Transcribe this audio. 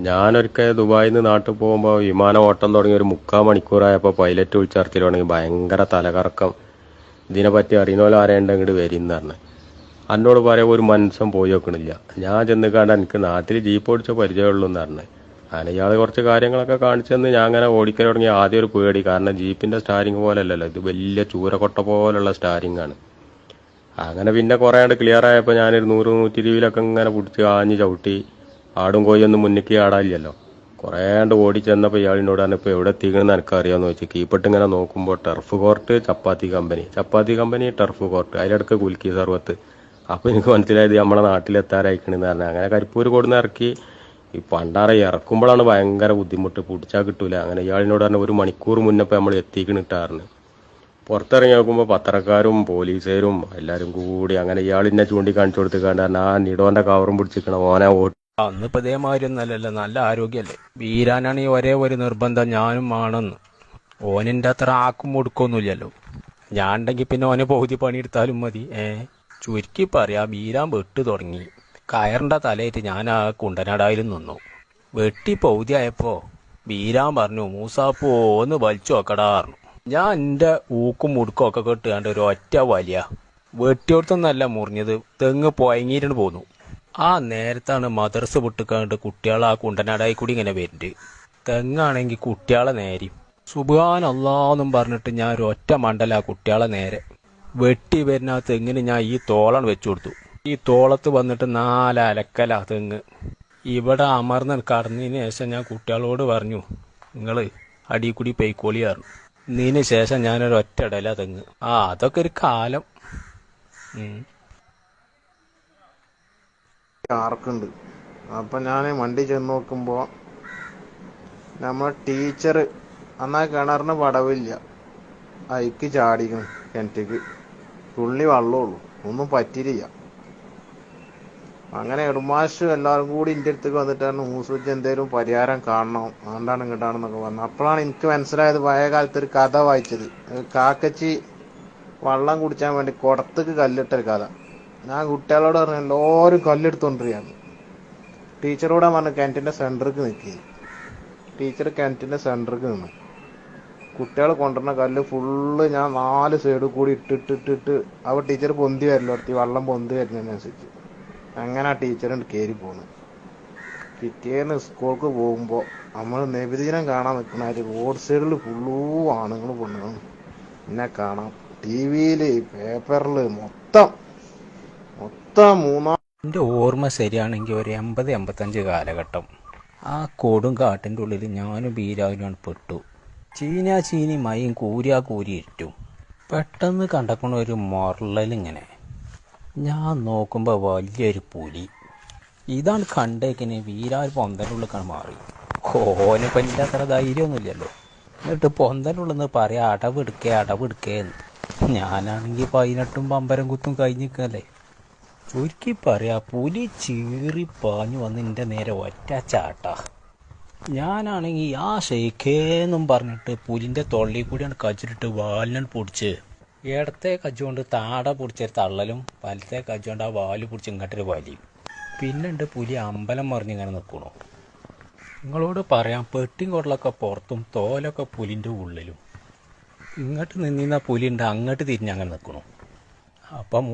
ഞാനൊരിക്കൽ ദുബായിൽ നിന്ന് നാട്ടിൽ പോകുമ്പോൾ വിമാനം ഓട്ടം തുടങ്ങി ഒരു 3/4 മണിക്കൂറായപ്പോൾ പൈലറ്റ് വിളിച്ചറിച്ചിൽ തുടങ്ങി ഭയങ്കര തലകറക്കം. ഇതിനെപ്പറ്റി അറിയുന്ന ആരെയുണ്ട് ഇങ്ങോട്ട് വരിന്ന് പറഞ്ഞു. എന്നോട് പറയാൻ ഒരു മനുഷ്യൻ പോയി നോക്കണില്ല. ഞാൻ ചെന്ന് കണ്ട എനിക്ക് നാട്ടിൽ ജീപ്പ് ഓടിച്ച പരിചയമുള്ളൂ എന്ന് പറഞ്ഞു. അങ്ങനെ ഇയാൾ കുറച്ച് കാര്യങ്ങളൊക്കെ കാണിച്ചു തന്ന് ഞാൻ അങ്ങനെ ഓടിക്കാൻ തുടങ്ങി. ആദ്യം ഒരു പേടി, കാരണം ജീപ്പിന്റെ സ്റ്റാരിങ് പോലെ അല്ലല്ലോ, ഇത് വലിയ ചൂരക്കൊട്ട പോലുള്ള സ്റ്റാരിങ് ആണ്. അങ്ങനെ പിന്നെ കുറേ ആണ്ട് ക്ലിയർ ആയപ്പോൾ ഞാനൊരു 100-120 ഇങ്ങനെ പിടിച്ച് ആഞ്ഞ് ചവിട്ടി. ആടും കോയൊന്നും മുന്നിക്ക് ആടാനില്ലല്ലോ. കുറേ ആണ്ട് ഓടി ചെന്നപ്പോൾ ഇയാളിനോട് പറഞ്ഞു, ഇപ്പോൾ എവിടെ എത്തിക്കണമെന്ന് എനിക്ക് അറിയാമെന്ന് ചോദിച്ചു. കീപ്പിട്ട് ഇങ്ങനെ നോക്കുമ്പോൾ ടർഫ് കോർട്ട്, ചപ്പാത്തി കമ്പനി ടർഫ് കോർട്ട്, അതിലിടക്ക് കുൽക്കി സർവത്ത്. അപ്പോൾ എനിക്ക് മനസ്സിലായത് നമ്മളെ നാട്ടിലെത്താറായിക്കണെന്ന് പറഞ്ഞു. അങ്ങനെ കരിപ്പൂർ കൊടുന്ന് ഇറക്കി. ഈ പണ്ടാറ ഇറക്കുമ്പോഴാണ് ഭയങ്കര ബുദ്ധിമുട്ട്, പിടിച്ചാൽ കിട്ടൂല. അങ്ങനെ ഇയാളിനോട് പറഞ്ഞു 1 മണിക്കൂർ മുന്നപ്പോൾ നമ്മൾ എത്തിക്കണിട്ടായിരുന്നു. പുറത്തിറങ്ങി നോക്കുമ്പോൾ പത്രക്കാരും പോലീസുകാരും എല്ലാവരും കൂടി. അങ്ങനെ ഇയാളിന്നെ ചൂണ്ടിക്കാണിച്ചു കൊടുത്ത് കണ്ടാൽ ആ നിഡോന്റെ കവറും പിടിച്ചിരിക്കണം ഓനെ ഓട്ട്. അന്നിപ്പോ ഇതേമാതിരി ഒന്നല്ലല്ലോ, നല്ല ആരോഗ്യല്ലേ. വീരാനാണ് ഈ ഒരേ ഒരു നിർബന്ധം, ഞാനും ആണെന്ന്. ഓനിന്റെ അത്ര ആക്കും മുടുക്കൊന്നുമില്ലല്ലോ. ഞാൻ ഉണ്ടെങ്കിൽ പിന്നെ ഓനെ പകുതി പണിയെടുത്താലും മതി. ചുരുക്കി പറയാ, വീരാൻ വെട്ട് തുടങ്ങി. കയറിന്റെ തലയിട്ട് ഞാൻ ആ കുണ്ടനാടായാലും നിന്നു. വെട്ടി പൗതിയായപ്പോ വീരാൻ പറഞ്ഞു, മൂസാപ്പോ ഒന്ന് വലിച്ചു നോക്കടാറുന്നു. ഞാൻ എന്റെ ഊക്കും മുടുക്കും ഒക്കെ കെട്ടുകാണ്ട് ഒരു ഒറ്റ വലിയ വെട്ടിയോടത്തൊന്നല്ല മുറിഞ്ഞത്, തെങ്ങ് പൊയങ്ങിയിട്ട് പോന്നു. ആ നേരത്താണ് മദർസ് വിട്ടുകാണ്ട് കുട്ടികളെ ആ കുണ്ടനാടായി കൂടി ഇങ്ങനെ വരുന്നുണ്ട്. തെങ്ങാണെങ്കിൽ കുട്ടികളെ നേരി സുബ്ഹാനല്ലാഹെന്നും പറഞ്ഞിട്ട് ഞാൻ ഒരു ഒറ്റ മണ്ടല ആ കുട്ടികളെ നേരെ വെട്ടി വരുന്ന ആ തെങ്ങിന് ഞാൻ ഈ തോളാണ് വെച്ചു കൊടുത്തു. ഈ തോളത്ത് വന്നിട്ട് 4 അലക്കല തെങ്ങ്. ഇവിടെ അമർന്ന് കടന്നതിന് ശേഷം ഞാൻ കുട്ടികളോട് പറഞ്ഞു, നിങ്ങള് അടി കൂടി പെയ്ക്കോളിയായിരുന്നു. ഇതിന് ശേഷം ഞാനൊരു ഒറ്റ ഇടല തെങ്ങ്. അതൊക്കെ ഒരു കാലം. ആർക്കുണ്ട്. അപ്പം ഞാൻ വണ്ടി ചെന്ന് നോക്കുമ്പോൾ നമ്മളെ ടീച്ചർ എന്നാൽ കിണറിന് പടവില്ല, അയക്ക് ചാടിക്കണം കിണറ്റിക്ക്. തുള്ളി വെള്ളമുള്ളൂ, ഒന്നും പറ്റിയില്ല. അങ്ങനെ എടുമാഷ് എല്ലാവരും കൂടി എൻ്റെ അടുത്തേക്ക് വന്നിട്ടാണ്, മൂസൂച്ച് എന്തേലും പരിഹാരം കാണണം, ആണ്ടാണ് ഇങ്ങോട്ടാണെന്നൊക്കെ പറഞ്ഞു. അപ്പോഴാണ് എനിക്ക് മനസ്സിലായത്, പഴയ കാലത്ത് ഒരു കഥ വായിച്ചത്. കാക്കച്ചി വെള്ളം കുടിച്ചാൻ വേണ്ടി കുടത്തേക്ക് കല്ലിട്ടൊരു കഥ. ഞാൻ കുട്ടികളോട് പറഞ്ഞു എല്ലാവരും കല്ലെടുത്തോണ്ടിരിക്കുകയാണ്. ടീച്ചറോടെ പറഞ്ഞു കിണറ്റിൻ്റെ സെൻറ്ററിക്ക് നിൽക്കി. ടീച്ചർ കിണറ്റിൻ്റെ സെൻറ്ററിക്ക് നിന്നു. കുട്ടികൾ കൊണ്ടുവരുന്ന കല്ല് ഫുള്ള് ഞാൻ 4 സൈഡിൽ കൂടി ഇട്ടിട്ടിട്ടിട്ട് അപ്പോൾ ടീച്ചർ പൊന്തി വരല്ലോ, അടുത്ത് വെള്ളം പൊന്തി വരുന്നതിനനുസരിച്ച് അങ്ങനെ ആ ടീച്ചറുണ്ട് കയറി പോന്നു. പിറ്റേന്ന് സ്കൂൾക്ക് പോകുമ്പോൾ നമ്മൾ നബിദിനം കാണാൻ നിൽക്കണ റോഡ് സൈഡിൽ ഫുള്ളൂ ആണുങ്ങൾ പെണ്ണുങ്ങളും എന്നെ കാണാം. ടി വിയിൽ, പേപ്പറിൽ മൊത്തം എൻ്റെ ഓർമ്മ ശരിയാണെങ്കിൽ ഒരു 80-85 കാലഘട്ടം. ആ കൊടും കാട്ടിൻ്റെ ഉള്ളിൽ ഞാനും ബീരാവിനാണ് പെട്ടു. ചീനി മയും കൂരി ഇറ്റും. പെട്ടെന്ന് കണ്ടക്കണ ഒരു മൊറലിങ്ങനെ. ഞാൻ നോക്കുമ്പോൾ വലിയൊരു പുലി. ഇതാണ് കണ്ടേക്കിന് വീരാൽ പൊന്തൻ്റെ ഉള്ളിൽ മാറി. ഓനിപ്പം എൻ്റെ അത്ര ധൈര്യമൊന്നുമില്ലല്ലോ. എന്നിട്ട് പൊന്തൻ്റെ ഉള്ളിൽ നിന്ന് പറയാം, അടവെടുക്കേന്ന്. ഞാനാണെങ്കിൽ 18 പമ്പരം കുത്തും കഴിഞ്ഞിക്കല്ലേ. ചുരുക്കി പറയാ, പുലി ചീറി പാഞ്ഞു വന്ന് എൻ്റെ നേരെ ഒറ്റ ചാട്ടാ. ഞാനാണെങ്കിൽ ആ ഷെയ്ക്കേന്നും പറഞ്ഞിട്ട് പുലിൻ്റെ തൊള്ളിൽ കൂടിയാണ് കച്ചിട്ട് വാലിനാണ് പൊടിച്ച്. ഇടത്തെ കച്ചുകൊണ്ട് താട പൊടിച്ചൊരു തള്ളലും വലത്തെ കച്ചുകൊണ്ട് ആ വാല് പൊടിച്ച് ഇങ്ങോട്ടൊരു വലിയും. പിന്നുണ്ട് പുലി അമ്പലം മറിഞ്ഞിങ്ങനെ നിൽക്കണു. നിങ്ങളോട് പറയാം, പെട്ടിയും കുടലൊക്കെ പുറത്തും തോലൊക്കെ പുലിൻ്റെ ഉള്ളിലും. ഇങ്ങോട്ട് നിന്നിരുന്ന പുലി ഉണ്ട്, അങ്ങോട്ട് തിരിഞ്ഞങ്ങനെ നിൽക്കണു. അപ്പം